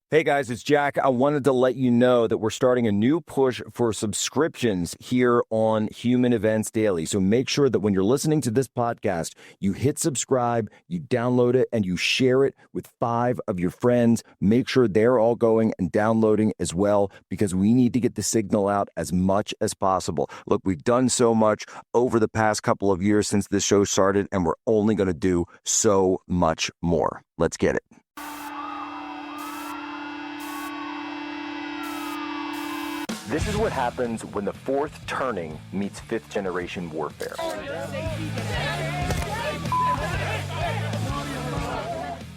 Hey guys, it's Jack. I wanted to let you know that we're starting a new push for subscriptions here on Human Events Daily. So make sure that when you're listening to this podcast, you hit subscribe, you download it, and you share it with 5 of your friends. Make sure they're all going and downloading as well, because we need to get the signal out as much as possible. Look, we've done so much over the past couple of years since this show started, and we're only going to do so much more. Let's get it. This is what happens when the fourth turning meets fifth generation warfare.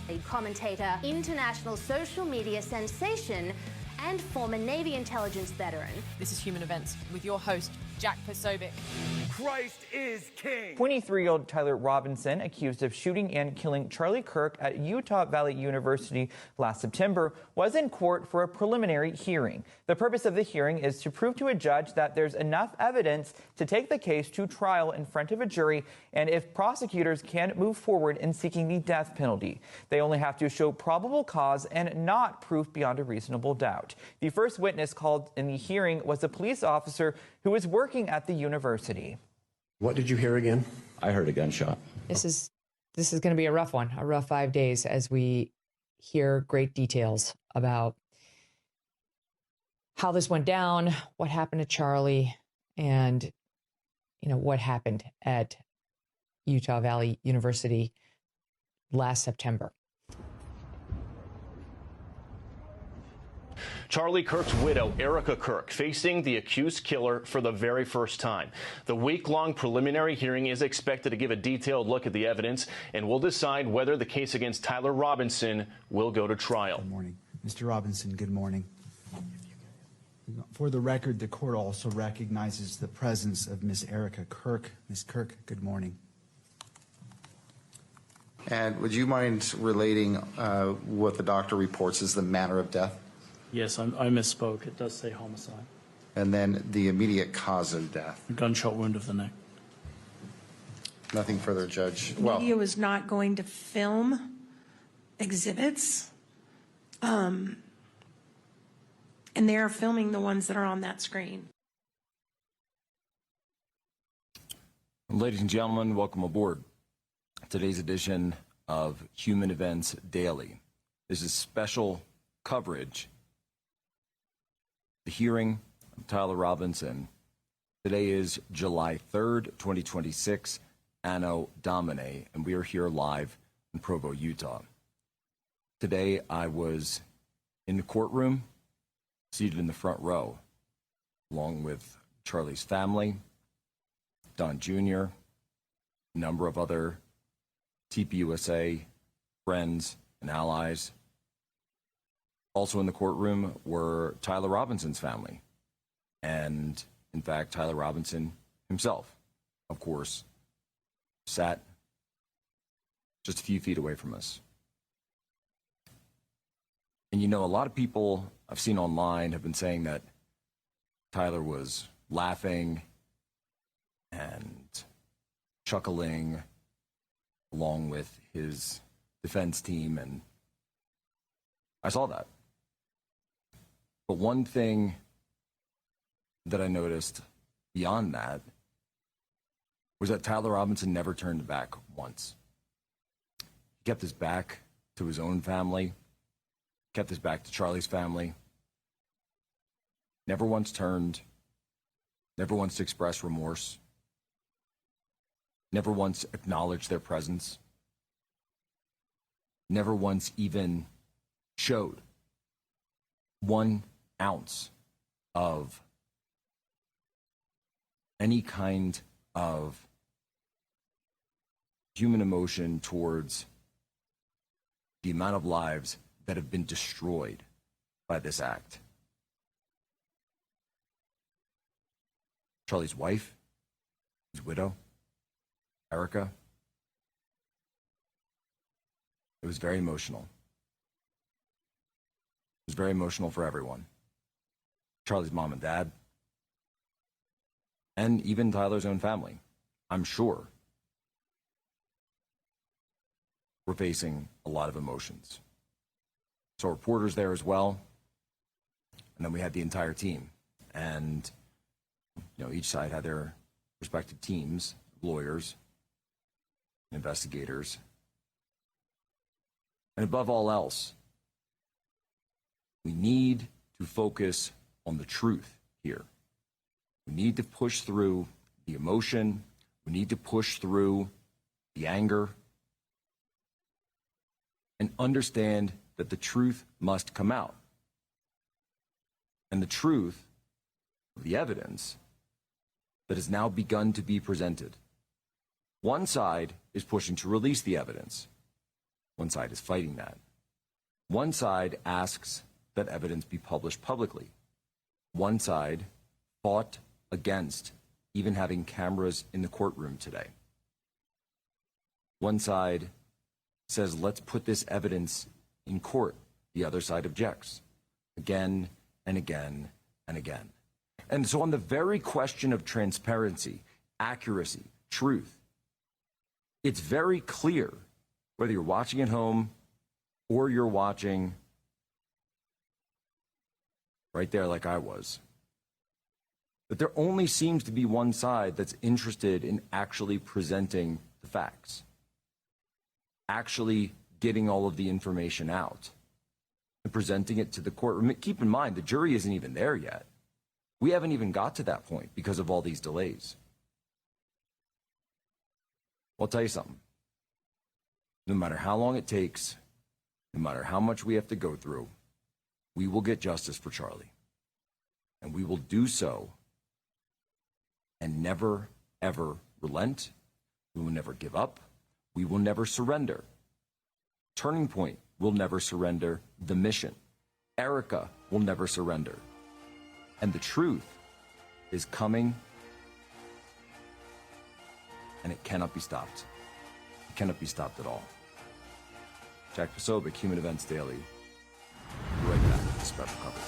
A commentator, international social media sensation, and former Navy intelligence veteran. This is Human Events with your host, Jack Posobiec. Christ is king. 23-year-old Tyler Robinson, accused of shooting and killing Charlie Kirk at Utah Valley University last September, was in court for a preliminary hearing. The purpose of the hearing is to prove to a judge that there's enough evidence to take the case to trial in front of a jury, and if prosecutors can move forward in seeking the death penalty. They only have to show probable cause and not proof beyond a reasonable doubt. The first witness called in the hearing was a police officer who was working at the university. What did you hear again? I heard a gunshot. This is going to be a rough one, a rough 5 days as we hear great details about how this went down, what happened to Charlie, and what happened at Utah Valley University last September. Charlie Kirk's widow, Erica Kirk, facing the accused killer for the very first time. The week-long preliminary hearing is expected to give a detailed look at the evidence and will decide whether the case against Tyler Robinson will go to trial. Good morning. Mr. Robinson, good morning. For the record, the court also recognizes the presence of Miss Erica Kirk. Miss Kirk, good morning. And would you mind relating what the doctor reports as the manner of death? Yes, I misspoke. It does say homicide. And then the immediate cause of death? A gunshot wound of the neck. Nothing further, Judge. The media is not going to film exhibits. And they are filming the ones that are on that screen. Ladies and gentlemen, welcome aboard today's edition of Human Events Daily. This is special coverage. The hearing of Tyler Robinson. Today is July 3rd, 2026, Anno Domini, and we are here live in Provo, Utah. Today I was in the courtroom, seated in the front row, along with Charlie's family, Don Jr., a number of other TPUSA friends and allies. Also in the courtroom were Tyler Robinson's family, and in fact, Tyler Robinson himself, of course, sat just a few feet away from us. And a lot of people I've seen online have been saying that Tyler was laughing and chuckling along with his defense team, and I saw that. But one thing that I noticed beyond that was that Tyler Robinson never turned back once. He kept his back to his own family, kept his back to Charlie's family, never once turned, never once expressed remorse, never once acknowledged their presence, never once even showed 1 ounce of any kind of human emotion towards the amount of lives that have been destroyed by this act. Charlie's wife, his widow, Erica. It was very emotional. It was very emotional for everyone. Charlie's mom and dad, and even Tyler's own family, I'm sure, were facing a lot of emotions. saw reporters there as well. And then we had the entire team. And, each side had their respective teams, lawyers, investigators. And above all else, we need to focus on the truth here. We need to push through the emotion. We need to push through the anger and understand that the truth must come out. And the truth of the evidence that has now begun to be presented. One side is pushing to release the evidence. One side is fighting that. One side asks that evidence be published publicly. One side fought against even having cameras in the courtroom today. One side says, let's put this evidence in court. The other side objects again and again and again. And so on the very question of transparency, accuracy, truth, it's very clear, whether you're watching at home or you're watching right there like I was, that there only seems to be one side that's interested in actually presenting the facts, actually getting all of the information out and presenting it to the court. Keep in mind, the jury isn't even there yet. We haven't even got to that point because of all these delays. I'll tell you something. No matter how long it takes, no matter how much we have to go through, we will get justice for Charlie. And we will do so and never, ever relent. We will never give up. We will never surrender. Turning Point will never surrender the mission. Erica will never surrender. And the truth is coming, and it cannot be stopped. It cannot be stopped at all. Jack Posobiec, Human Events Daily. Be right back with special coverage.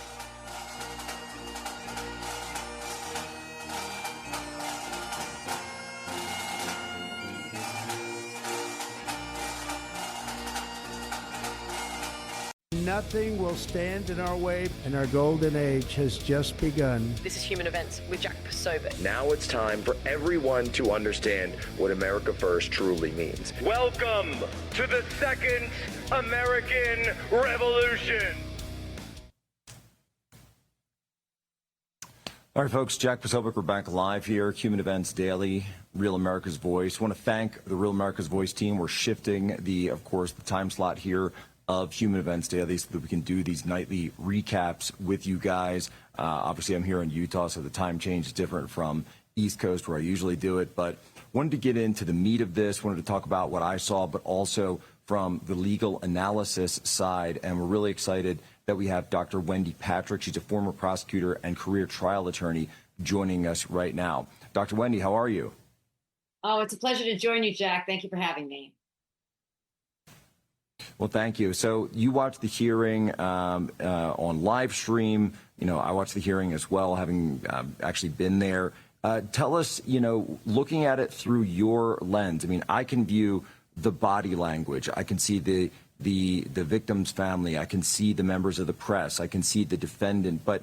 Nothing will stand in our way, and our golden age has just begun. This is Human Events with Jack Posobiec. Now it's time for everyone to understand what America First truly means. Welcome to the Second American Revolution. All right, folks, Jack Posobiec, we're back live here, Human Events Daily, Real America's Voice. I want to thank the Real America's Voice team. We're shifting of course, the time slot here of Human Events Daily so that we can do these nightly recaps with you guys. Obviously, I'm here in Utah, so the time change is different from East Coast where I usually do it. But wanted to get into the meat of this, wanted to talk about what I saw, but also from the legal analysis side. And we're really excited that we have Dr. Wendy Patrick. She's a former prosecutor and career trial attorney joining us right now. Dr. Wendy, how are you? Oh, it's a pleasure to join you, Jack. Thank you for having me. Well, thank you. So you watched the hearing on live stream. I watched the hearing as well, having actually been there. Tell us, looking at it through your lens. I mean, I can view the body language. I can see the victim's family. I can see the members of the press. I can see the defendant. But,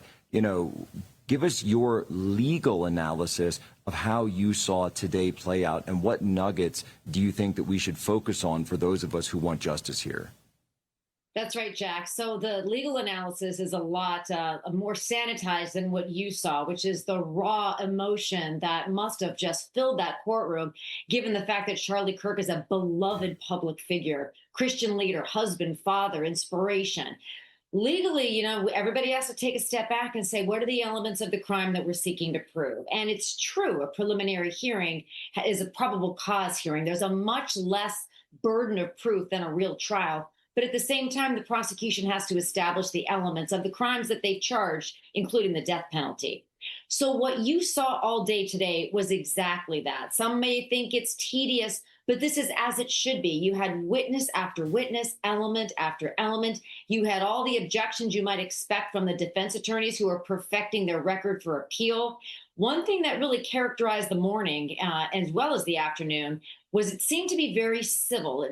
give us your legal analysis of how you saw today play out, and what nuggets do you think that we should focus on for those of us who want justice here? That's right, Jack. So the legal analysis is a lot more sanitized than what you saw, which is the raw emotion that must have just filled that courtroom, given the fact that Charlie Kirk is a beloved public figure, Christian leader, husband, father, inspiration. Legally, everybody has to take a step back and say, what are the elements of the crime that we're seeking to prove? And it's true, a preliminary hearing is a probable cause hearing. There's a much less burden of proof than a real trial. But at the same time, the prosecution has to establish the elements of the crimes that they charged, including the death penalty. So what you saw all day today was exactly that. Some may think it's tedious, but this is as it should be. You had witness after witness, element after element. You had all the objections you might expect from the defense attorneys who are perfecting their record for appeal. One thing that really characterized the morning, as well as the afternoon, was it seemed to be very civil.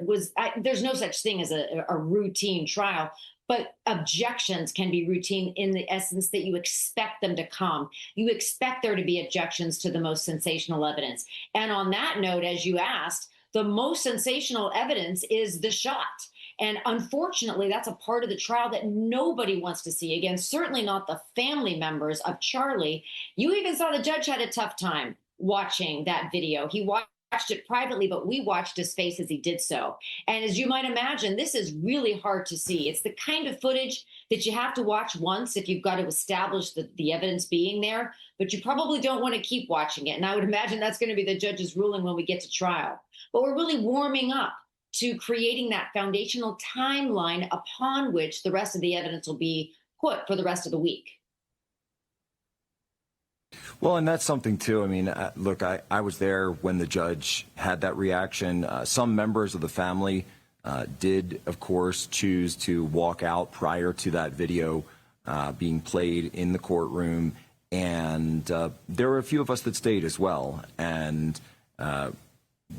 There's no such thing as a routine trial, but objections can be routine in the essence that you expect them to come. You expect there to be objections to the most sensational evidence. And on that note, as you asked, the most sensational evidence is the shot. And unfortunately, that's a part of the trial that nobody wants to see. Again, certainly not the family members of Charlie. You even saw the judge had a tough time watching that video. He watched it privately, but we watched his face as he did so. And as you might imagine, this is really hard to see. It's the kind of footage that you have to watch once if you've got to establish the evidence being there, but you probably don't want to keep watching it. And I would imagine that's going to be the judge's ruling when we get to trial. But we're really warming up to creating that foundational timeline upon which the rest of the evidence will be put for the rest of the week. Well, and that's something, too. I mean, look, I was there when the judge had that reaction. Some members of the family did, of course, choose to walk out prior to that video being played in the courtroom. And there were a few of us that stayed as well and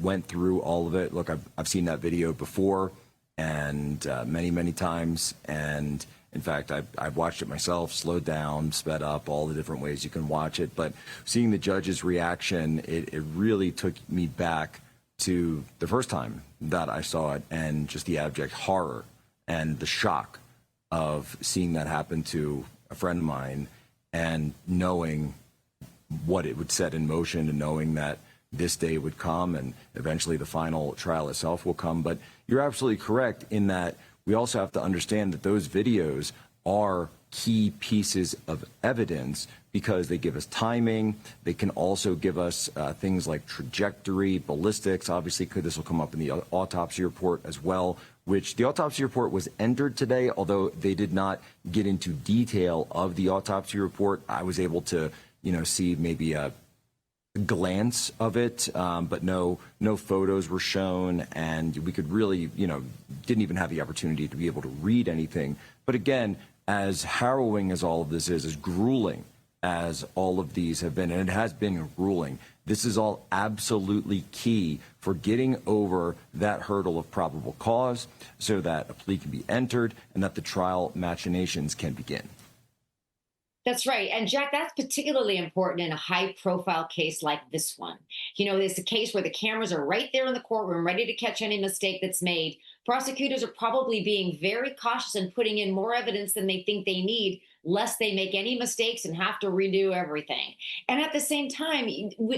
went through all of it. Look, I've seen that video before and many, many times. And in fact, I've watched it myself, slowed down, sped up, all the different ways you can watch it. But seeing the judge's reaction, it really took me back to the first time that I saw it and just the abject horror and the shock of seeing that happen to a friend of mine and knowing what it would set in motion and knowing that this day would come and eventually the final trial itself will come. But you're absolutely correct in that we also have to understand that those videos are key pieces of evidence because they give us timing. They can also give us things like trajectory, ballistics. Obviously, this will come up in the autopsy report as well, which the autopsy report was entered today, although they did not get into detail of the autopsy report. I was able to, see maybe a glance of it, but no photos were shown, and we could really, didn't even have the opportunity to be able to read anything. But again, as harrowing as all of this is, as grueling as all of these have been, and it has been grueling, this is all absolutely key for getting over that hurdle of probable cause so that a plea can be entered and that the trial machinations can begin. That's right. And Jack, that's particularly important in a high profile case like this one. It's a case where the cameras are right there in the courtroom, ready to catch any mistake that's made. Prosecutors are probably being very cautious and putting in more evidence than they think they need, lest they make any mistakes and have to redo everything. And at the same time,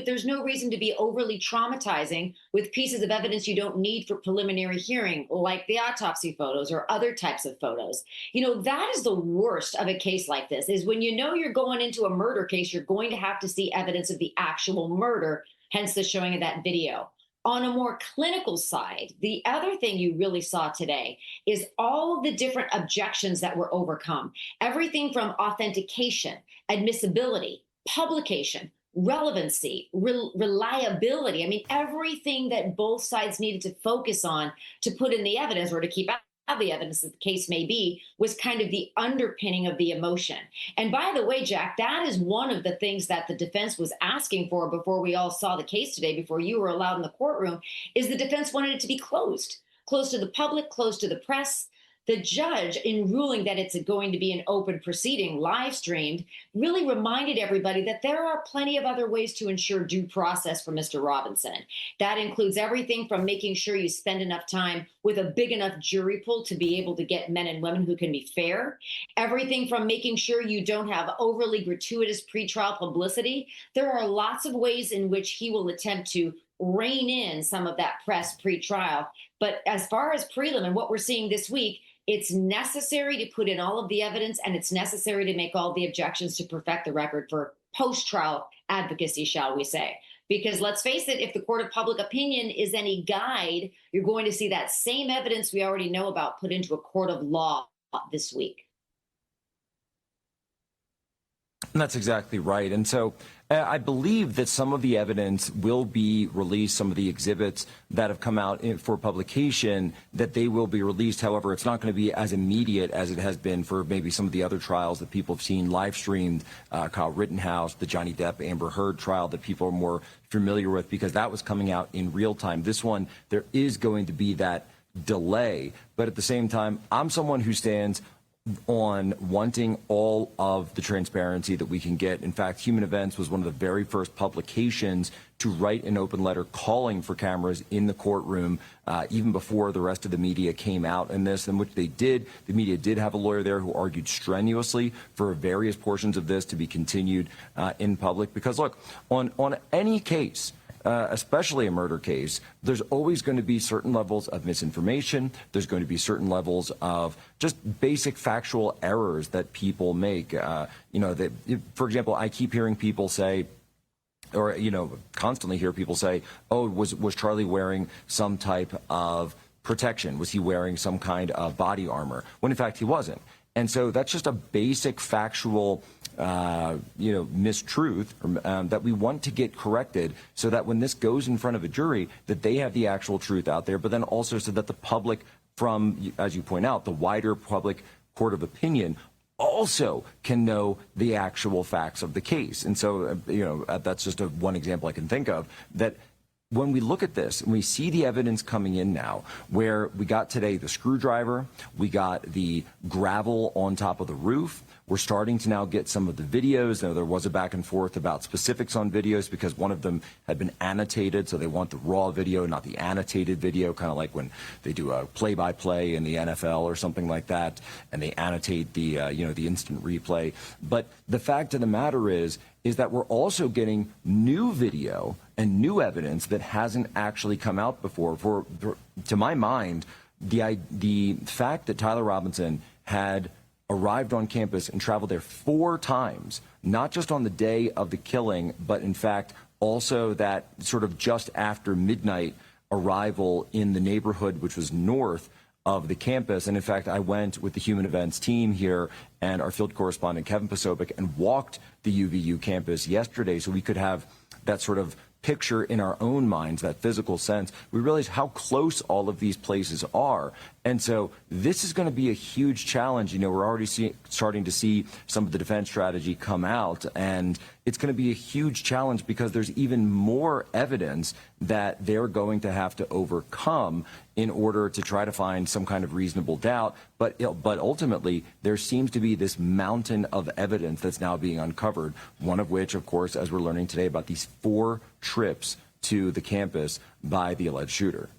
there's no reason to be overly traumatizing with pieces of evidence you don't need for preliminary hearing, like the autopsy photos or other types of photos. That is the worst of a case like this, is when you're going into a murder case, you're going to have to see evidence of the actual murder, hence the showing of that video. On a more clinical side, the other thing you really saw today is all of the different objections that were overcome. Everything from authentication, admissibility, publication, relevancy, reliability. I mean, everything that both sides needed to focus on to put in the evidence or to keep out the evidence, that the case may be, was kind of the underpinning of the emotion. And by the way, Jack, that is one of the things that the defense was asking for before we all saw the case today, before you were allowed in the courtroom, is the defense wanted it to be closed to the public, closed to the press. The judge, in ruling that it's going to be an open proceeding, live streamed, really reminded everybody that there are plenty of other ways to ensure due process for Mr. Robinson. That includes everything from making sure you spend enough time with a big enough jury pool to be able to get men and women who can be fair, everything from making sure you don't have overly gratuitous pretrial publicity. There are lots of ways in which he will attempt to rein in some of that press pretrial. But as far as prelim and what we're seeing this week, it's necessary to put in all of the evidence, and it's necessary to make all the objections to perfect the record for post-trial advocacy, shall we say. Because let's face it, if the court of public opinion is any guide, you're going to see that same evidence we already know about put into a court of law this week. And that's exactly right. And so I believe that some of the evidence will be released, some of the exhibits that have come out for publication, that they will be released. However, it's not going to be as immediate as it has been for maybe some of the other trials that people have seen live streamed, Kyle Rittenhouse, the Johnny Depp Amber Heard trial that people are more familiar with, because that was coming out in real time. This one, there is going to be that delay. But at the same time, I'm someone who stands on wanting all of the transparency that we can get. In fact, Human Events was one of the very first publications to write an open letter calling for cameras in the courtroom, even before the rest of the media came out in this, in which they did. The media did have a lawyer there who argued strenuously for various portions of this to be continued in public. Because, look, on any case, especially a murder case, there's always going to be certain levels of misinformation. There's going to be certain levels of just basic factual errors that people make. For example, I keep hearing people say, or, constantly hear people say, oh, was Charlie wearing some type of protection? Was he wearing some kind of body armor? When in fact he wasn't. And so that's just a basic factual mistruth that we want to get corrected, so that when this goes in front of a jury, that they have the actual truth out there, but then also so that the public, from, as you point out, the wider public court of opinion, also can know the actual facts of the case. And so, that's just one example I can think of, that when we look at this and we see the evidence coming in now, where we got today the screwdriver, we got the gravel on top of the roof, we're starting to now get some of the videos. Now, there was a back and forth about specifics on videos because one of them had been annotated, so they want the raw video, not the annotated video, kind of like when they do a play-by-play in the NFL or something like that, and they annotate the the instant replay. But the fact of the matter is that we're also getting new video and new evidence that hasn't actually come out before. To my mind, the fact that Tyler Robinson had arrived on campus and traveled there 4 times, not just on the day of the killing, but in fact also that sort of just after midnight arrival in the neighborhood, which was north of the campus. And in fact, I went with the Human Events team here and our field correspondent, Kevin Posobiec, and walked the UVU campus yesterday so we could have that sort of picture in our own minds, that physical sense. We realize how close all of these places are. And so this is going to be a huge challenge. We're already starting to see some of the defense strategy come out, and it's going to be a huge challenge because there's even more evidence that they're going to have to overcome in order to try to find some kind of reasonable doubt. But ultimately, there seems to be this mountain of evidence that's now being uncovered, one of which, of course, as we're learning today, about these 4 trips to the campus by the alleged shooter.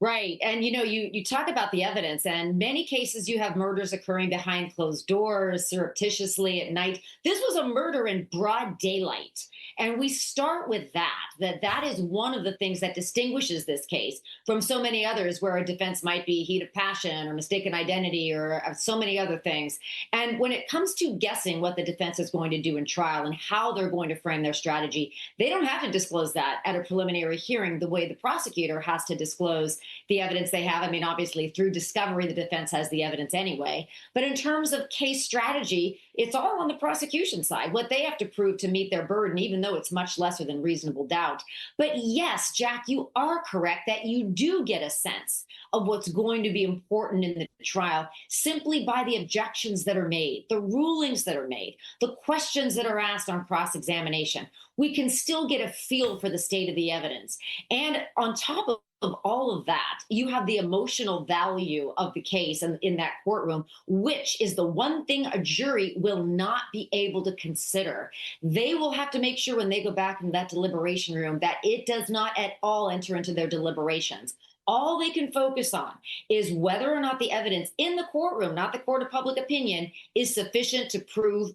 Right. And, you talk about the evidence, and many cases you have murders occurring behind closed doors, surreptitiously at night. This was a murder in broad daylight. And we start with that is one of the things that distinguishes this case from so many others where a defense might be heat of passion or mistaken identity or so many other things. And when it comes to guessing what the defense is going to do in trial and how they're going to frame their strategy, they don't have to disclose that at a preliminary hearing the way the prosecutor has to disclose the evidence they have. I mean, obviously, through discovery, the defense has the evidence anyway. But in terms of case strategy, it's all on the prosecution side, what they have to prove to meet their burden, even though it's much lesser than reasonable doubt. But yes, Jack, you are correct that you do get a sense of what's going to be important in the trial simply by the objections that are made, the rulings that are made, the questions that are asked on cross-examination. We can still get a feel for the state of the evidence. And on top of all of that, you have the emotional value of the case in that courtroom, which is the one thing a jury will not be able to consider. They will have to make sure when they go back in that deliberation room that it does not at all enter into their deliberations. All they can focus on is whether or not the evidence in the courtroom, not the court of public opinion, is sufficient to prove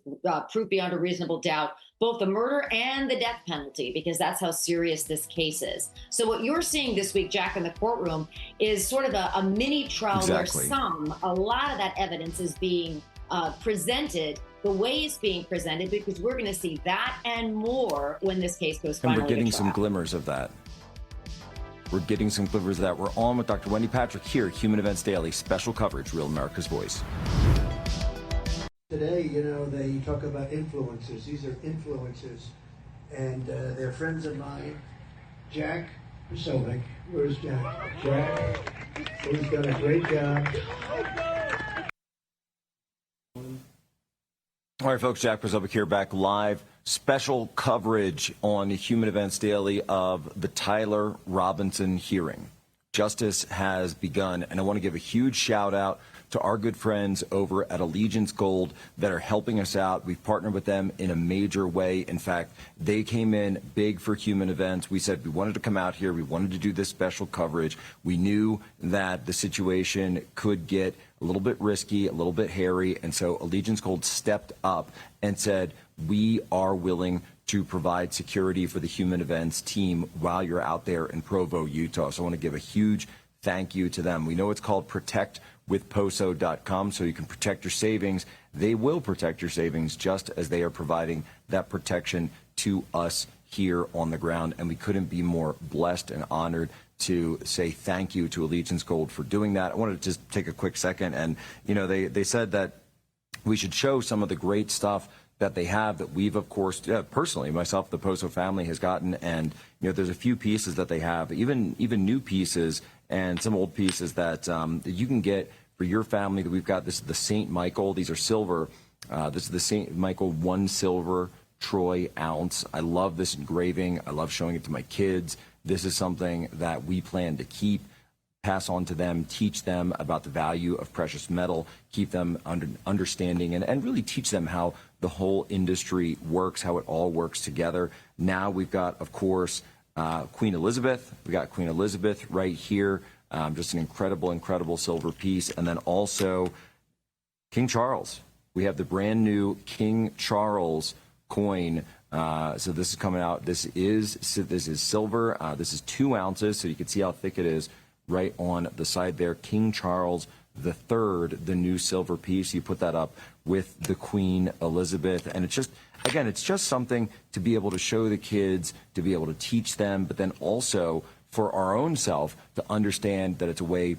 beyond a reasonable doubt both the murder and the death penalty, because that's how serious this case is. So what you're seeing this week, Jack, in the courtroom is sort of a mini trial Exactly. where a lot of that evidence is being presented the way it's being presented, because we're going to see that and more when this case goes finally to trial. And we're getting some glimmers of that. We're getting some glimmers of that. We're on with Dr. Wendy Patrick here, Human Events Daily, special coverage, Real America's Voice. Today, you know, they talk about influencers. These are influencers, and they're friends of mine. Jack Posobiec, where's Jack? Jack, who's done a great job. All right, folks, Jack Posobiec here, back live. Special coverage on Human Events Daily of the Tyler Robinson hearing. Justice has begun, and I want to give a huge shout out to our good friends over at Allegiance Gold that are helping us out. We've partnered with them in a major way. In fact, they came in big for Human Events. We said we wanted to come out here. We wanted to do this special coverage. We knew that the situation could get a little bit risky, a little bit hairy, and so Allegiance Gold stepped up and said, we are willing to provide security for the Human Events team while you're out there in Provo, Utah. So I want to give a huge thank you to them. We know it's called protectwithposo.com, so you can protect your savings. They will protect your savings just as they are providing that protection to us here on the ground. And we couldn't be more blessed and honored to say thank you to Allegiance Gold for doing that. I wanted to just take a quick second. And, you know, they said that we should show some of the great stuff that they have that we've, of course, personally, myself, the Poso family has gotten. And, you know, there's a few pieces that they have, even new pieces and some old pieces that you can get for your family that we've got. This is the St. Michael. These are silver. This is the St. Michael 1 silver troy ounce. I love this engraving. I love showing it to my kids. This is something that we plan to keep, pass on to them, teach them about the value of precious metal, keep them understanding, and really teach them how the whole industry works, how it all works together. Now we've got, of course, Queen Elizabeth. We got Queen Elizabeth right here. Just an incredible, incredible silver piece. And then also King Charles. We have the brand new King Charles coin. So this is coming out. This is silver. This is 2 ounces, so you can see how thick it is right on the side there. King Charles III, the new silver piece. You put that up with the Queen Elizabeth, and it's just, again, it's just something to be able to show the kids, to be able to teach them, but then also for our own self to understand that it's a way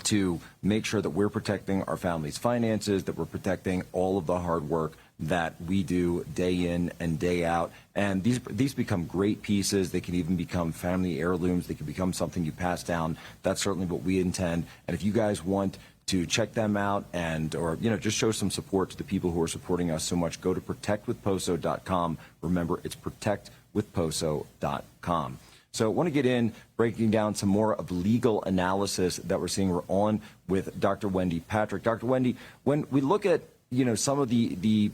to make sure that we're protecting our family's finances, that we're protecting all of the hard work that we do day in and day out. And these become great pieces. They can even become family heirlooms. They can become something you pass down. That's certainly what we intend. And if you guys want to check them out or just show some support to the people who are supporting us so much, go to protectwithposo.com. Remember, it's protectwithposo.com. So I want to get in breaking down some more of legal analysis that we're seeing. We're on with Dr. Wendy Patrick. Dr. Wendy, when we look at, some of the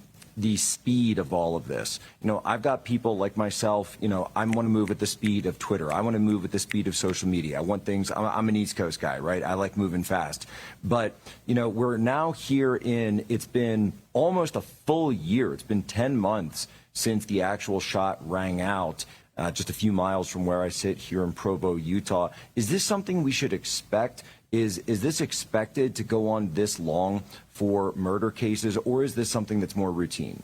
speed of all of this, I've got people like myself, I want to move at the speed of Twitter. I want to move at the speed of social media. I want things, I'm an East Coast guy, right? I like moving fast. But, we're now here it's been almost a full year. It's been 10 months since the actual shot rang out. Just a few miles from where I sit here in Provo, Utah. Is this something we should expect? Is this expected to go on this long for murder cases, or is this something that's more routine?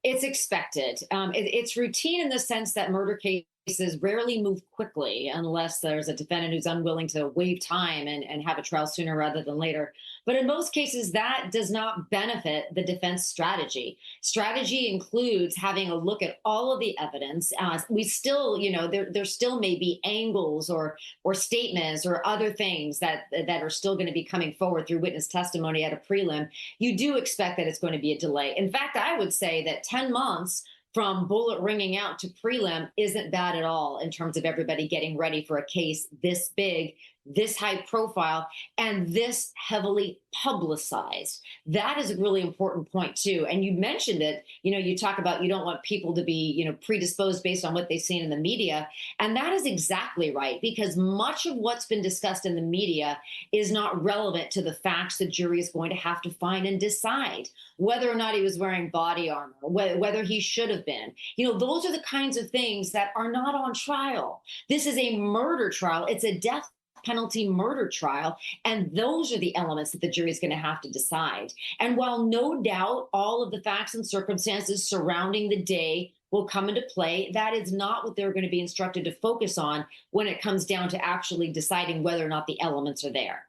It's expected. It's routine in the sense that murder cases rarely move quickly unless there's a defendant who's unwilling to waive time and have a trial sooner rather than later. But in most cases, that does not benefit the defense strategy. Strategy includes having a look at all of the evidence. We still, there still may be angles or statements or other things that are still going to be coming forward through witness testimony at a prelim. You do expect that it's going to be a delay. In fact, I would say that 10 months from bullet ringing out to prelim isn't bad at all in terms of everybody getting ready for a case this big, this high profile, and this heavily publicized. That is a really important point too. And you mentioned it, you talk about you don't want people to be, predisposed based on what they've seen in the media. And that is exactly right, because much of what's been discussed in the media is not relevant to the facts the jury is going to have to find and decide whether or not he was wearing body armor, whether he should have been. Those are the kinds of things that are not on trial. This is a murder trial. It's a death penalty murder trial. And those are the elements that the jury is going to have to decide. And while no doubt all of the facts and circumstances surrounding the day will come into play, that is not what they're going to be instructed to focus on when it comes down to actually deciding whether or not the elements are there.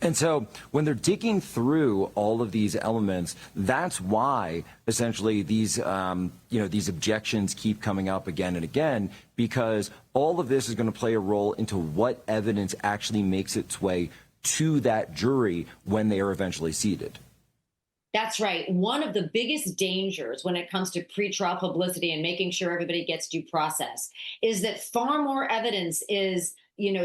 And so when they're digging through all of these elements, that's why essentially these, these objections keep coming up again and again, because all of this is going to play a role into what evidence actually makes its way to that jury when they are eventually seated. That's right. One of the biggest dangers when it comes to pretrial publicity and making sure everybody gets due process is that far more evidence is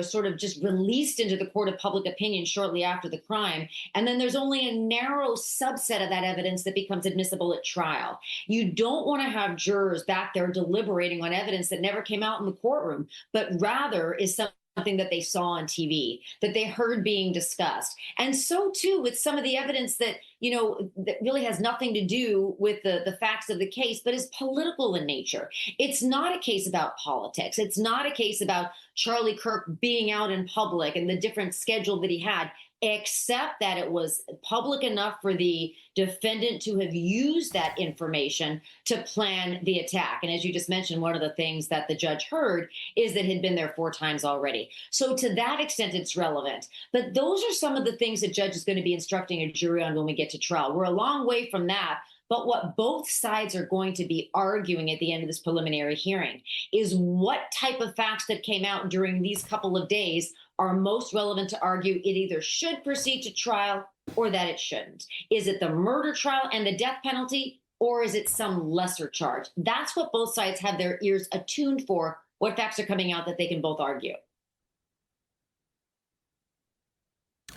sort of just released into the court of public opinion shortly after the crime. And then there's only a narrow subset of that evidence that becomes admissible at trial. You don't want to have jurors back there deliberating on evidence that never came out in the courtroom, but rather is something that they saw on TV, that they heard being discussed. And so too with some of the evidence that, that really has nothing to do with the facts of the case, but is political in nature. It's not a case about politics. It's not a case about Charlie Kirk being out in public and the different schedule that he had, except that it was public enough for the defendant to have used that information to plan the attack. And as you just mentioned, one of the things that the judge heard is that he'd been there 4 times already. So to that extent, it's relevant. But those are some of the things the judge is going to be instructing a jury on when we get to trial. We're a long way from that. But what both sides are going to be arguing at the end of this preliminary hearing is what type of facts that came out during these couple of days are most relevant to argue it either should proceed to trial or that it shouldn't. Is it the murder trial and the death penalty, or is it some lesser charge? That's what both sides have their ears attuned for, what facts are coming out that they can both argue.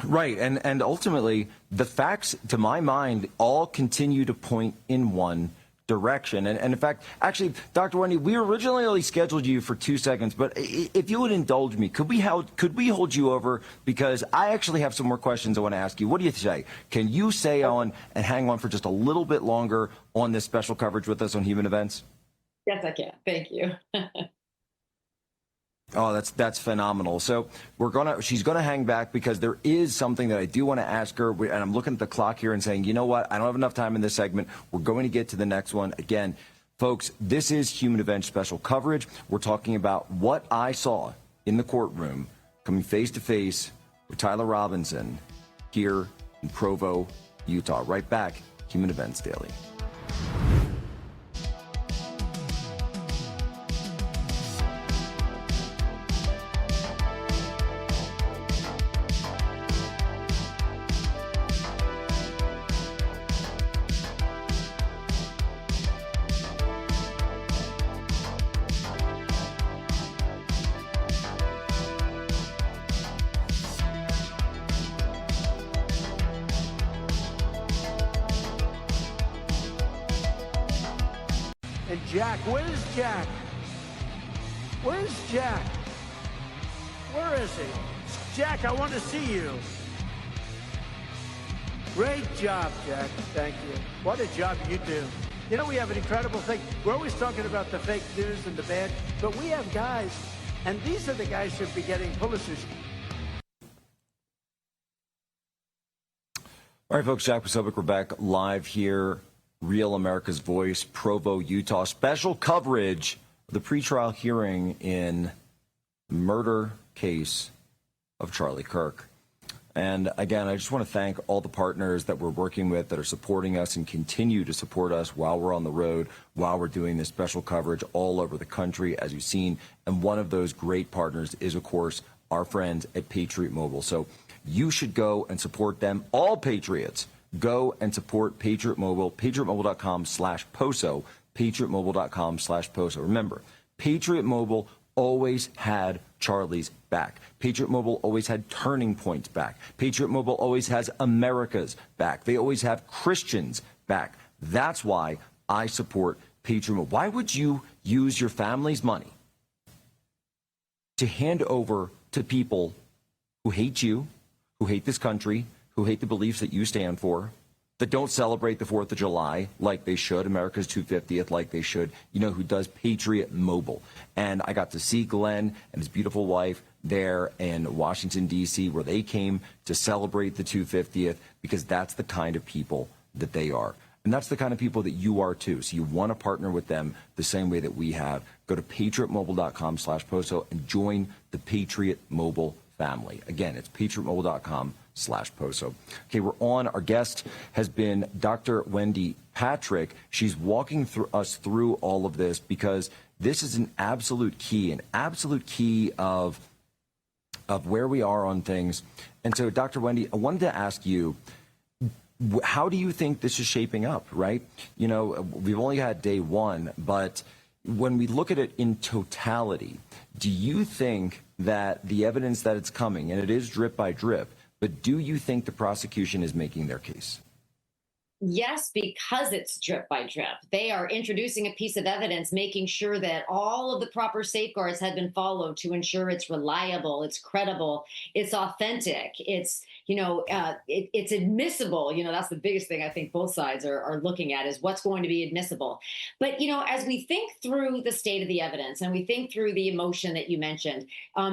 Right. And ultimately, the facts, to my mind, all continue to point in one direction. And in fact, actually, Dr. Wendy, we originally only scheduled you for 2 seconds, but if you would indulge me, could we hold you over? Because I actually have some more questions I want to ask you. What do you say? Can you stay on and hang on for just a little bit longer on this special coverage with us on Human Events? Yes, I can. Thank you. Oh, that's phenomenal. So she's gonna hang back because there is something that I do want to ask her, and I'm looking at the clock here and saying, you know what, I don't have enough time in this segment. We're going to get to the next one. Again, folks, this is Human Events special coverage. We're talking about what I saw in the courtroom coming face to face with Tyler Robinson here in Provo, Utah. Right back, Human Events Daily. And Jack, where's Jack? Where's Jack? Where is he? Jack, I want to see you. Great job, Jack. Thank you. What a job you do. You know, we have an incredible thing. We're always talking about the fake news and the bad, but we have guys, and these are the guys who should be getting Pulitzers. All right, folks, Jack Posobiec, we're back live here. Real America's Voice, Provo, Utah. Special coverage of the pretrial hearing in murder case of Charlie Kirk. And again, I just want to thank all the partners that we're working with that are supporting us and continue to support us while we're on the road, while we're doing this special coverage all over the country, as you've seen. And one of those great partners is, of course, our friends at Patriot Mobile. So you should go and support them. All Patriots, go and support Patriot Mobile, patriotmobile.com/POSO, patriotmobile.com/POSO. Remember, Patriot Mobile always had Charlie's back. Patriot Mobile always had Turning Point's back. Patriot Mobile always has America's back. They always have Christians' back. That's why I support Patriot Mobile. Why would you use your family's money to hand over to people who hate you, who hate this country, who hate the beliefs that you stand for, that don't celebrate the 4th of July like they should, America's 250th like they should, who does Patriot Mobile. And I got to see Glenn and his beautiful wife there in Washington, D.C., where they came to celebrate the 250th, because that's the kind of people that they are. And that's the kind of people that you are too. So you want to partner with them the same way that we have. Go to patriotmobile.com/POSO and join the Patriot Mobile family. Again, it's patriotmobile.com/POSO. Okay, we're on. Our guest has been Dr. Wendy Patrick. She's walking us through all of this because this is an absolute key of where we are on things. And so, Dr. Wendy, I wanted to ask you, how do you think this is shaping up, right? You know, we've only had day one, but when we look at it in totality, do you think that the evidence that it's coming, and it is drip by drip, but do you think the prosecution is making their case? Yes, because it's drip by drip. They are introducing a piece of evidence, making sure that all of the proper safeguards have been followed to ensure it's reliable, it's credible, it's authentic, it's, it's admissible. That's the biggest thing I think both sides are looking at is what's going to be admissible. But, as we think through the state of the evidence and we think through the emotion that you mentioned,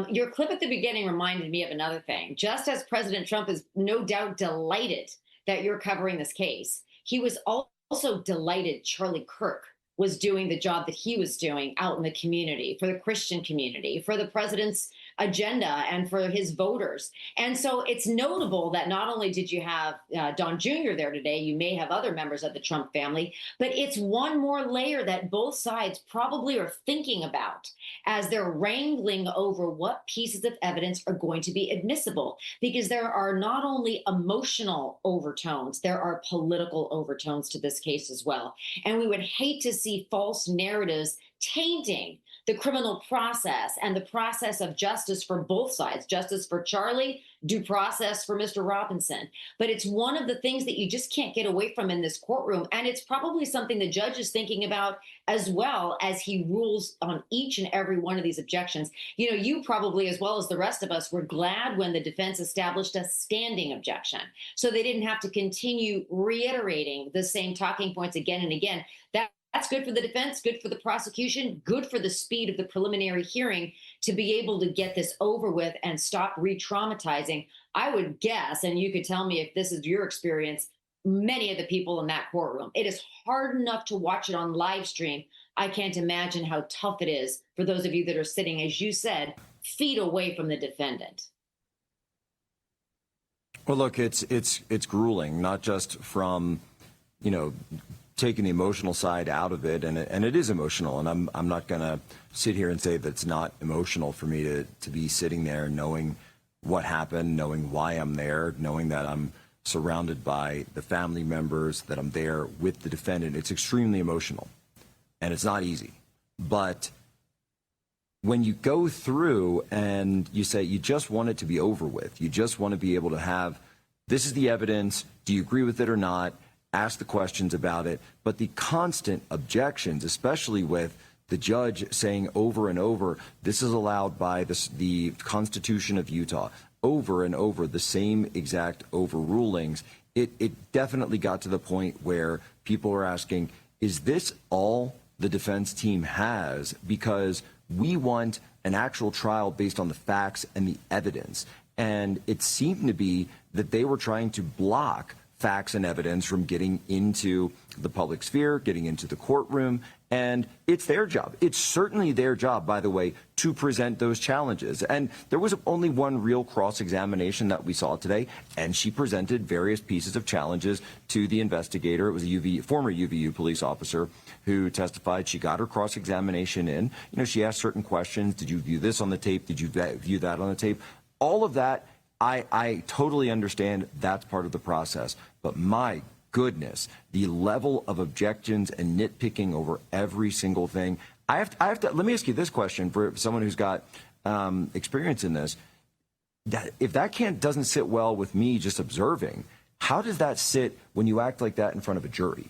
your clip at the beginning reminded me of another thing. Just as President Trump is no doubt delighted that you're covering this case, he was also delighted Charlie Kirk was doing the job that he was doing out in the community, for the Christian community, for the president's agenda, and for his voters. And so it's notable that not only did you have Don Jr. there today, you may have other members of the Trump family, but it's one more layer that both sides probably are thinking about as they're wrangling over what pieces of evidence are going to be admissible, because there are not only emotional overtones, there are political overtones to this case as well. And we would hate to see false narratives tainting the criminal process and the process of justice for both sides, justice for Charlie, due process for Mr. Robinson. But it's one of the things that you just can't get away from in this courtroom. And it's probably something the judge is thinking about as well as he rules on each and every one of these objections. You probably, as well as the rest of us, were glad when the defense established a standing objection, so they didn't have to continue reiterating the same talking points again and again. That's good for the defense, good for the prosecution, good for the speed of the preliminary hearing to be able to get this over with and stop re-traumatizing. I would guess, and you could tell me if this is your experience, many of the people in that courtroom, it is hard enough to watch it on live stream. I can't imagine how tough it is for those of you that are sitting, as you said, feet away from the defendant. Well, look, it's grueling, not just from, taking the emotional side out of it, and it is emotional, and I'm not going to sit here and say that it's not emotional for me to be sitting there knowing what happened, knowing why I'm there, knowing that I'm surrounded by the family members, that I'm there with the defendant. It's extremely emotional, and it's not easy. But when you go through and you say you just want it to be over with, you just want to be able to have, this is the evidence, do you agree with it or not? Ask the questions about it, but the constant objections, especially with the judge saying over and over, this is allowed by the Constitution of Utah, over and over, the same exact overrulings, it definitely got to the point where people are asking, is this all the defense team has? Because we want an actual trial based on the facts and the evidence. And it seemed to be that they were trying to block facts and evidence from getting into the public sphere, getting into the courtroom, and it's their job. It's certainly their job, by the way, to present those challenges. And there was only one real cross-examination that we saw today, and she presented various pieces of challenges to the investigator. It was a former UVU police officer who testified. She got her cross-examination in. She asked certain questions. Did you view this on the tape? Did you view that on the tape? All of that, I totally understand that's part of the process, but my goodness, the level of objections and nitpicking over every single thing. I have to, let me ask you this question for someone who's got experience in this. If that doesn't sit well with me just observing, how does that sit when you act like that in front of a jury?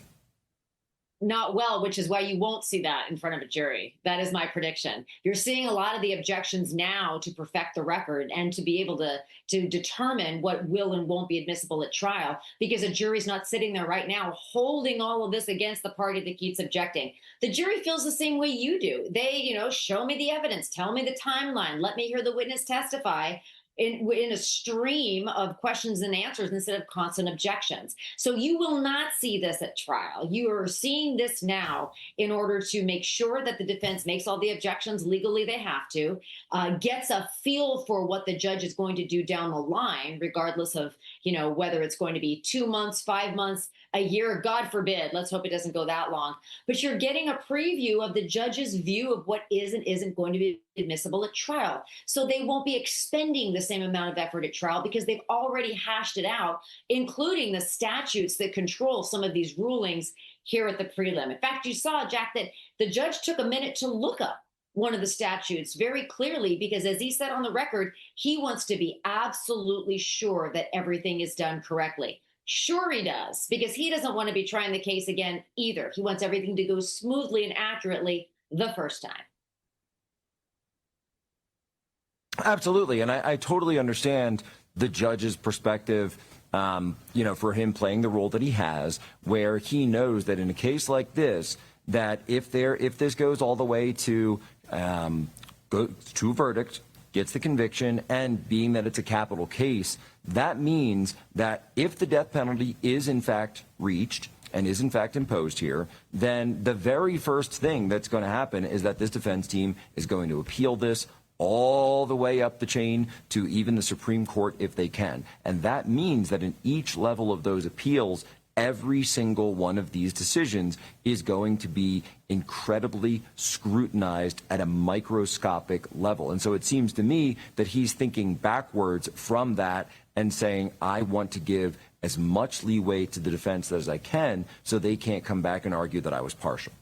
Not well, which is why you won't see that in front of a jury. That is my prediction. You're seeing a lot of the objections now to perfect the record and to be able to determine what will and won't be admissible at trial, because a jury's not sitting there right now holding all of this against the party that keeps objecting. The jury feels the same way you do. They, show me the evidence, tell me the timeline, let me hear the witness testify. in a stream of questions and answers instead of constant objections. So you will not see this at trial. You are seeing this now in order to make sure that the defense makes all the objections legally they have to, gets a feel for what the judge is going to do down the line, regardless of, whether it's going to be 2 months, 5 months, a year, God forbid. Let's hope it doesn't go that long. But you're getting a preview of the judge's view of what is and isn't going to be admissible at trial. So they won't be expending the same amount of effort at trial because they've already hashed it out, including the statutes that control some of these rulings here at the prelim. In fact, you saw, Jack, that the judge took a minute to look up one of the statutes very clearly because, as he said on the record, he wants to be absolutely sure that everything is done correctly. Sure he does, because he doesn't want to be trying the case again either. He wants everything to go smoothly and accurately the first time. Absolutely. And I totally understand the judge's perspective, for him playing the role that he has, where he knows that in a case like this, that if this goes all the way to verdict, gets the conviction, and being that it's a capital case, that means that if the death penalty is in fact reached and is in fact imposed here, then the very first thing that's going to happen is that this defense team is going to appeal this all the way up the chain to even the Supreme Court if they can. And that means that in each level of those appeals, every single one of these decisions is going to be incredibly scrutinized at a microscopic level. And so it seems to me that he's thinking backwards from that and saying, I want to give as much leeway to the defense as I can so they can't come back and argue that I was partial.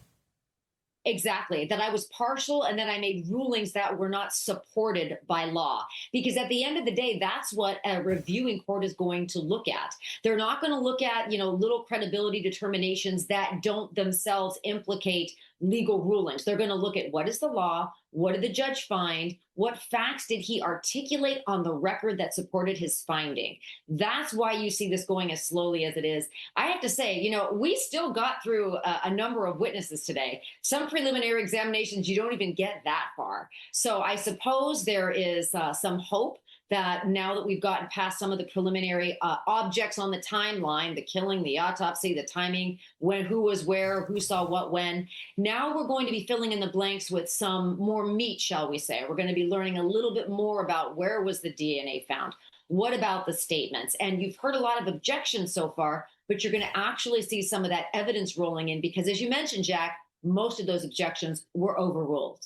Exactly, that I was partial and that I made rulings that were not supported by law. Because at the end of the day, that's what a reviewing court is going to look at. They're not going to look at, little credibility determinations that don't themselves implicate legal rulings. They're going to look at what is the law, what did the judge find, what facts did he articulate on the record that supported his finding. That's why you see this going as slowly as it is. I have to say, we still got through a number of witnesses today. Some preliminary examinations, you don't even get that far. So I suppose there is some hope that now that we've gotten past some of the preliminary objects on the timeline, the killing, the autopsy, the timing, when, who was where, who saw what when, now we're going to be filling in the blanks with some more meat, shall we say. We're going to be learning a little bit more about where was the DNA found, what about the statements. And you've heard a lot of objections so far, but you're going to actually see some of that evidence rolling in because, as you mentioned, Jack, most of those objections were overruled.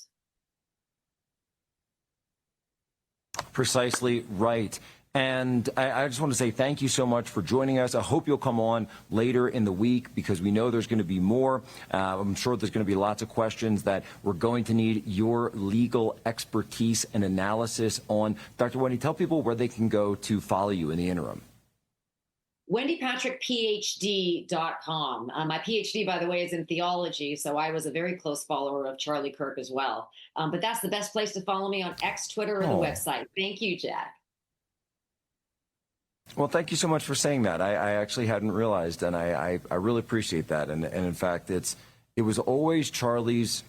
Precisely right. And I just want to say thank you so much for joining us. I hope you'll come on later in the week because we know there's going to be more. I'm sure there's going to be lots of questions that we're going to need your legal expertise and analysis on. Dr. Wendy, tell people where they can go to follow you in the interim. WendyPatrickPhD.com. My PhD, by the way, is in theology, so I was a very close follower of Charlie Kirk as well. But that's the best place to follow me on X, Twitter, or the website. Thank you, Jack. Well, thank you so much for saying that. I actually hadn't realized, and I really appreciate that. And in fact, it was always Charlie's,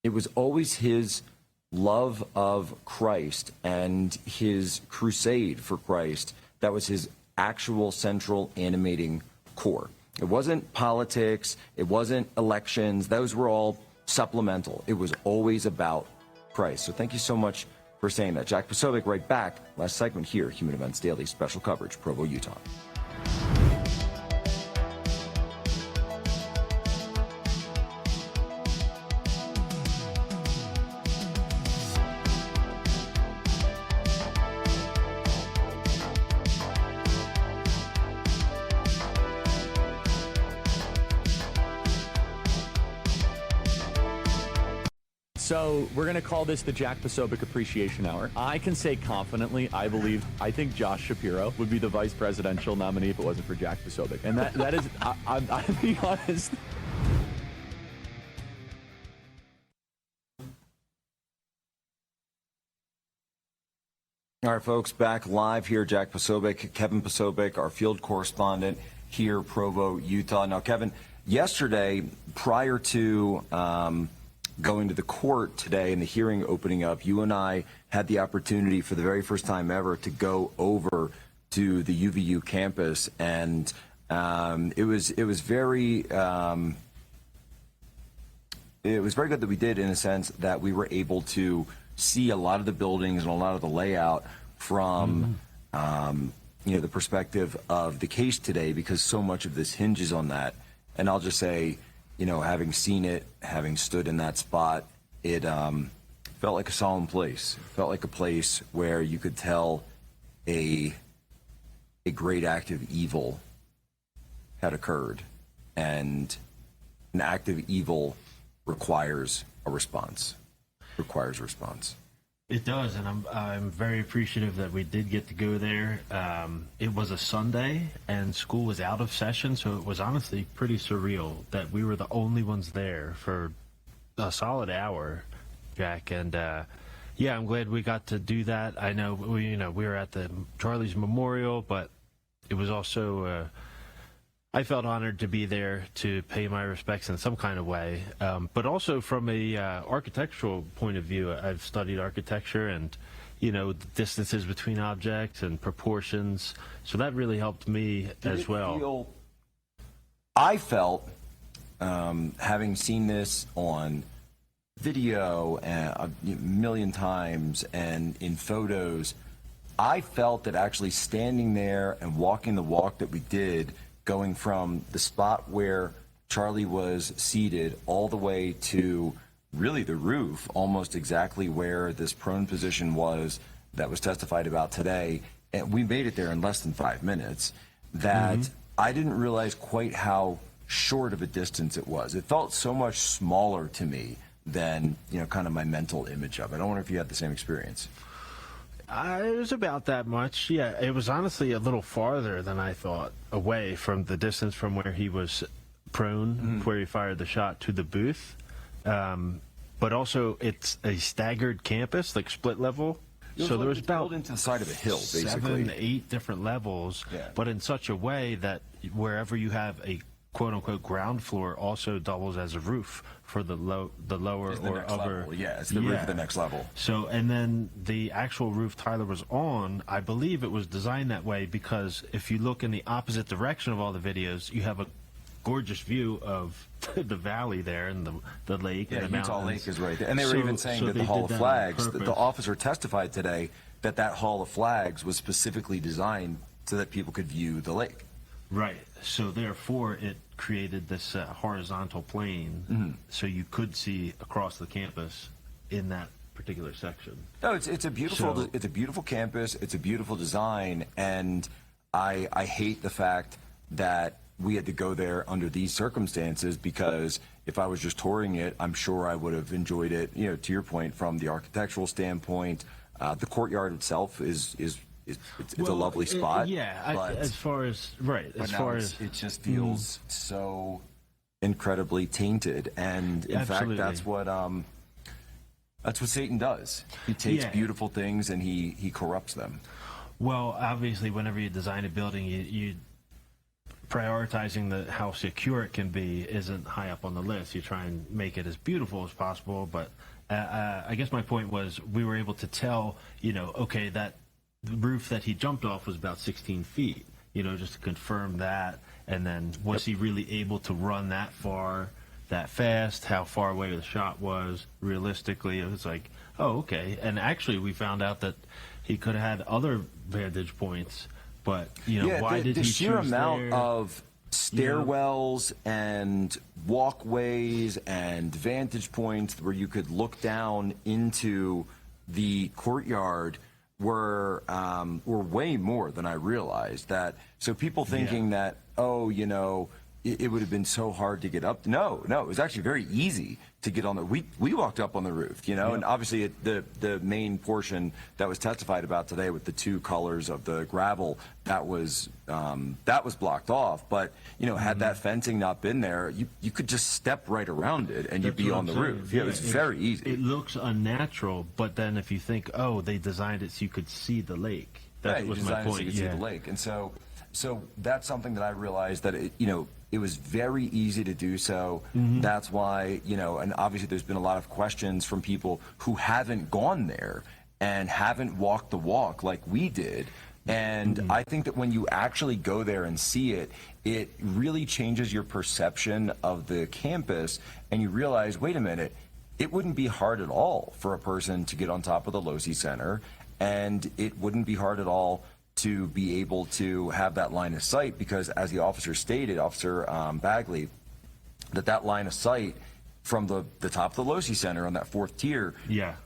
it was always his love of Christ and his crusade for Christ that was his actual central animating core. It wasn't politics. It wasn't elections. Those were all supplemental. It was always about Christ. So thank you so much for saying that. Jack Posobiec right back. Last segment here, Human Events Daily, special coverage, Provo, Utah. So we're going to call this the Jack Posobiec Appreciation Hour. I can say confidently, I think Josh Shapiro would be the vice presidential nominee if it wasn't for Jack Posobiec. And that is, I'm being honest. All right, folks, back live here. Jack Posobiec, Kevin Posobiec, our field correspondent here, Provo, Utah. Now, Kevin, yesterday, prior to going to the court today and the hearing opening up, you and I had the opportunity for the very first time ever to go over to the UVU campus, and it was very good that we did, in a sense that we were able to see a lot of the buildings and a lot of the layout from the perspective of the case today, because so much of this hinges on that. And I'll just say, having seen it, having stood in that spot, it felt like a solemn place. It felt like a place where you could tell a great act of evil had occurred, and an act of evil requires a response. It does, and I'm very appreciative that we did get to go there. It was a Sunday, and school was out of session, so it was honestly pretty surreal that we were the only ones there for a solid hour, Jack. And yeah, I'm glad we got to do that. I know we were at the Charlie's Memorial, but it was also I felt honored to be there to pay my respects in some kind of way, but also from a architectural point of view. I've studied architecture and, the distances between objects and proportions, so that really helped me as well. I felt, having seen this on video a million times and in photos, I felt that actually standing there and walking the walk that we did, going from the spot where Charlie was seated all the way to really the roof, almost exactly where this prone position was that was testified about today, and we made it there in less than 5 minutes, that I didn't realize quite how short of a distance it was. It felt so much smaller to me than, kind of my mental image of it. I don't wonder if you had the same experience. It was about that much. Yeah, it was honestly a little farther than I thought away from the distance from where he was prone, where he fired the shot, to the booth. But also, it's a staggered campus, like split level. So there was about built into the side of a hill, basically 7, 8 different levels, but in such a way that wherever you have a quote-unquote ground floor also doubles as a roof for the lower or upper level. Yeah, it's the roof of the next level. So, and then the actual roof Tyler was on, I believe it was designed that way because if you look in the opposite direction of all the videos, you have a gorgeous view of the valley there and the lake and the mountains. Utah Lake is right there. And they were even saying that the Hall of Flags, the officer testified today that Hall of Flags was specifically designed so that people could view the lake. Right. So therefore, it created this horizontal plane, so you could see across the campus in that particular section. No, it's a beautiful campus. It's a beautiful design, and I hate the fact that we had to go there under these circumstances, because if I was just touring it, I'm sure I would have enjoyed it. To your point, from the architectural standpoint, the courtyard itself is a lovely spot. As far as it just feels so incredibly tainted, and in fact, that's what Satan does. He takes beautiful things and he corrupts them. Well, obviously, whenever you design a building, you prioritizing how secure it can be isn't high up on the list. You try and make it as beautiful as possible, but I guess my point was we were able to tell, okay, that the roof that he jumped off was about 16 feet, just to confirm that. And then was he really able to run that far, that fast? How far away the shot was realistically? It was like, oh, okay. And actually, we found out that he could have had other vantage points, but why did he choose the sheer amount of stairwells and walkways and vantage points where you could look down into the courtyard were way more than I realized. That so people thinking that it would have been so hard to get up. No, it was actually very easy to get on the. We walked up on the roof, and obviously the main portion that was testified about today with the 2 colors of the gravel, that was blocked off. But had that fencing not been there, you could just step right around it and you'd be on the roof. It was very easy. It looks unnatural, but then if you think, oh, they designed it so you could see the lake. That was my point. So you could see the lake, and so that's something that I realized that It was very easy to do so. That's why, you know, and obviously there's been a lot of questions from people who haven't gone there and haven't walked the walk like we did. And I think that when you actually go there and see it, it really changes your perception of the campus, and you realize, wait a minute, it wouldn't be hard at all for a person to get on top of the Losey Center, and it wouldn't be hard at all to be able to have that line of sight, because as the officer stated, Officer Bagley, that line of sight from the top of the Losey Center on that 4th tier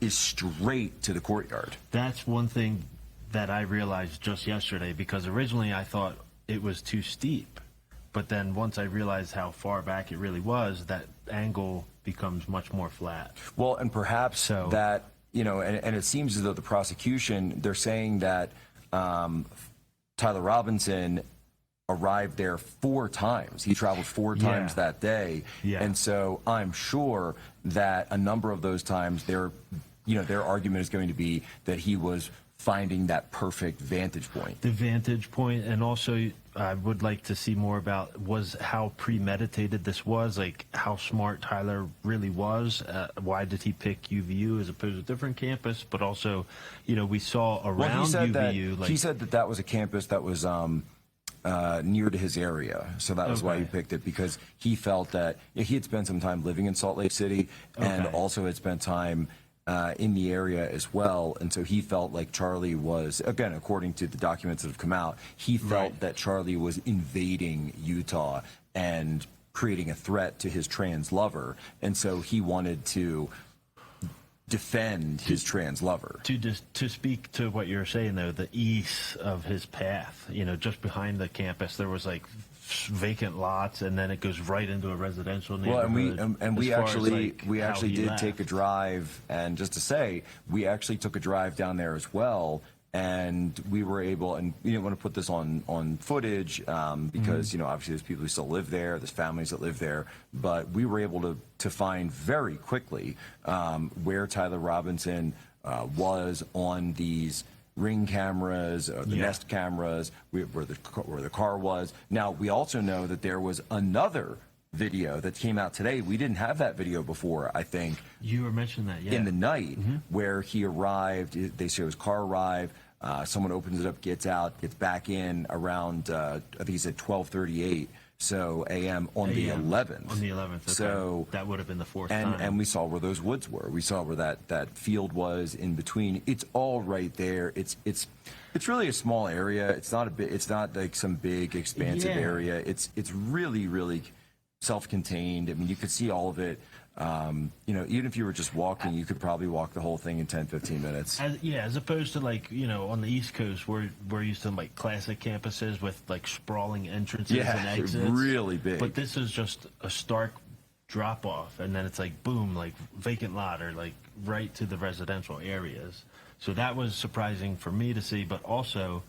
is straight to the courtyard. That's one thing that I realized just yesterday, because originally I thought it was too steep, but then once I realized how far back it really was, that angle becomes much more flat. Well, and perhaps that, you know, and it seems as though the prosecution, they're saying that Tyler Robinson arrived there 4 times. He traveled 4 times that day. And so I'm sure that a number of those times their argument is going to be that he was finding that perfect vantage point. The vantage point, and also I would like to see more about was how premeditated this was, like how smart Tyler really was. Why did he pick UVU as opposed to a different campus? But also, you know, we saw around UVU. He said that was a campus that was near to his area, so that was why he picked it, because he felt that he had spent some time living in Salt Lake City and also had spent time in the area as well, and so he felt like Charlie was, again, according to the documents that have come out, he felt that Charlie was invading Utah and creating a threat to his trans lover, and so he wanted to defend his trans lover. To speak to what you're saying, though, the east of his path, you know, just behind the campus, there was like vacant lots, and then it goes right into a residential neighborhood. Well, and we actually did take a drive, and just to say, we actually took a drive down there as well, and we were able, and we didn't want to put this on footage because you know, obviously there's people who still live there, there's families that live there, but we were able to find very quickly where Tyler Robinson was on these Ring cameras, the Nest cameras, where the car was. Now, we also know that there was another video that came out today. We didn't have that video before, I think. You were mentioning that, in the night, where he arrived. They show his car arrive. Someone opens it up, gets out, gets back in around, I think he said 12:38. So a.m. on the 11th. On the 11th. Okay. So that would have been the 4th time. And we saw where those woods were. We saw where that field was in between. It's all right there. It's really a small area. It's not it's not like some big expansive area. It's really self-contained. I mean, you could see all of it. You know, even if you were just walking, you could probably walk the whole thing in 10-15 minutes. As opposed to, like, you know, on the East Coast, we're used to like classic campuses with like sprawling entrances and exits. Really big. But this is just a stark drop off, and then it's like boom, like vacant lot, or like right to the residential areas. So that was surprising for me to see, but also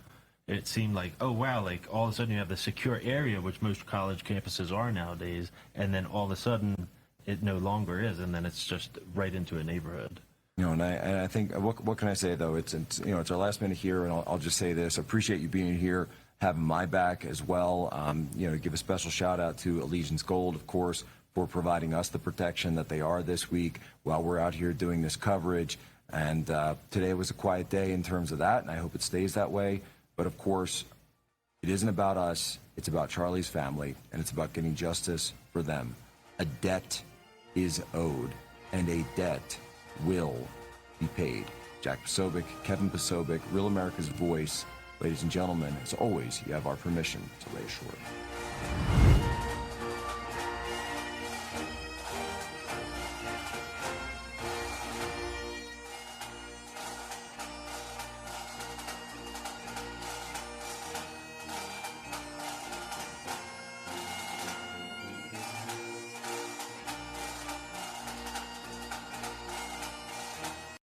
it seemed like, oh wow, like all of a sudden you have the secure area, which most college campuses are nowadays, and then all of a sudden it no longer is, and then it's just right into a neighborhood. You know, and I think, what can I say, though? It's you know, it's our last minute here, and I'll just say this. I appreciate you being here, having my back as well. You know, give a special shout out to Allegiance Gold, of course, for providing us the protection that they are this week while we're out here doing this coverage. And today was a quiet day in terms of that, and I hope it stays that way. But of course, it isn't about us. It's about Charlie's family, and it's about getting justice for them. A debt is owed, and a debt will be paid. Jack Posobiec, Kevin Posobiec, Real America's Voice. Ladies and gentlemen, as always, you have our permission to lay ashore.